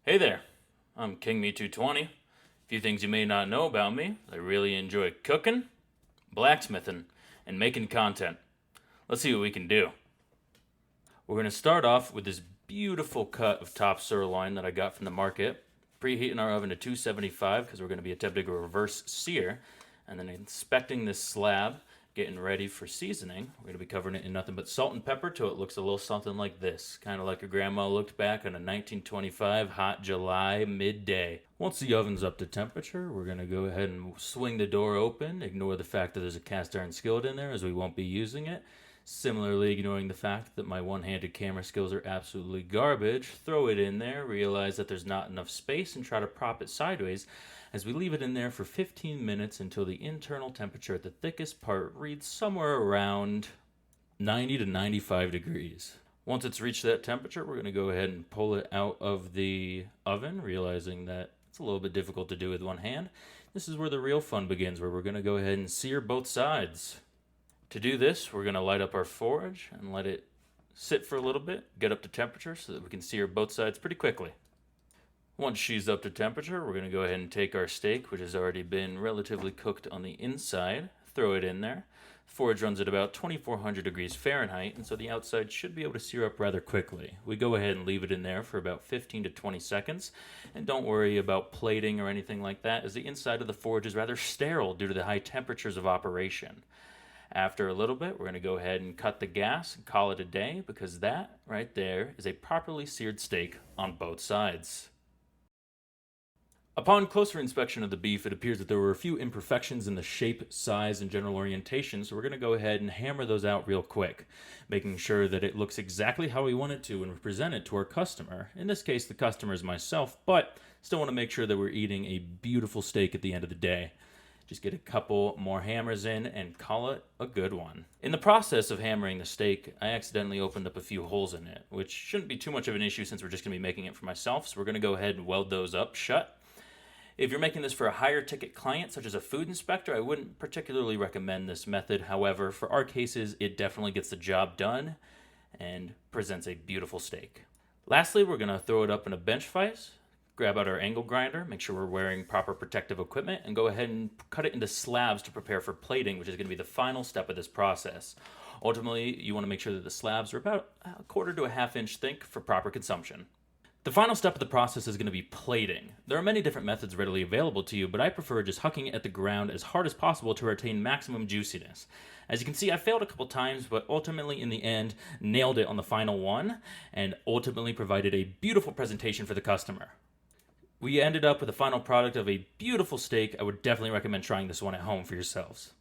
Hey there, I'm King Me 220. A few things you may not know about me: I really enjoy cooking, blacksmithing, and making content. Let's see what we can do. We're going to start off with this beautiful cut of top sirloin that I got from the market. Preheating our oven to 275 because we're going to be attempting a reverse sear, and then inspecting this slab, getting ready for seasoning. We're going to be covering it in nothing but salt and pepper till it looks a little something like this, kind of like your grandma looked back on a 1925 hot July midday. Once the oven's up to temperature, we're going to go ahead and swing the door open. Ignore the fact that there's a cast iron skillet in there, as we won't be using it. Similarly, ignoring the fact that my one-handed camera skills are absolutely garbage, throw it in there, realize that there's not enough space, and try to prop it sideways as we leave it in there for 15 minutes until the internal temperature at the thickest part reads somewhere around 90 to 95 degrees. Once it's reached that temperature, we're going to go ahead and pull it out of the oven, realizing that it's a little bit difficult to do with one hand. This is where the real fun begins, where we're going to go ahead and sear both sides. To do this, we're going to light up our forge and let it sit for a little bit, get up to temperature so that we can sear both sides pretty quickly. Once she's up to temperature, we're going to go ahead and take our steak, which has already been relatively cooked on the inside, throw it in there. Forge runs at about 2400 degrees Fahrenheit, and so the outside should be able to sear up rather quickly. We go ahead and leave it in there for about 15 to 20 seconds, and don't worry about plating or anything like that, as the inside of the forge is rather sterile due to the high temperatures of operation. After a little bit, we're going to go ahead and cut the gas and call it a day, because that right there is a properly seared steak on both sides. Upon closer inspection of the beef, it appears that there were a few imperfections in the shape, size, and general orientation, so we're going to go ahead and hammer those out real quick, making sure that it looks exactly how we want it to when we present it to our customer. In this case, the customer is myself, but still want to make sure that we're eating a beautiful steak at the end of the day. Just get a couple more hammers in and call it a good one. In the process of hammering the steak, I accidentally opened up a few holes in it, which shouldn't be too much of an issue since we're just going to be making it for myself, so we're going to go ahead and weld those up shut. If you're making this for a higher ticket client, such as a food inspector, I wouldn't particularly recommend this method. However, for our cases, it definitely gets the job done and presents a beautiful steak. Lastly, we're going to throw it up in a bench vise, grab out our angle grinder, make sure we're wearing proper protective equipment, and go ahead and cut it into slabs to prepare for plating, which is going to be the final step of this process. Ultimately, you want to make sure that the slabs are about a quarter to a half inch thick for proper consumption. The final step of the process is going to be plating. There are many different methods readily available to you, but I prefer just hucking it at the ground as hard as possible to retain maximum juiciness. As you can see, I failed a couple times, but ultimately in the end, nailed it on the final one, and ultimately provided a beautiful presentation for the customer. We ended up with a final product of a beautiful steak. I would definitely recommend trying this one at home for yourselves.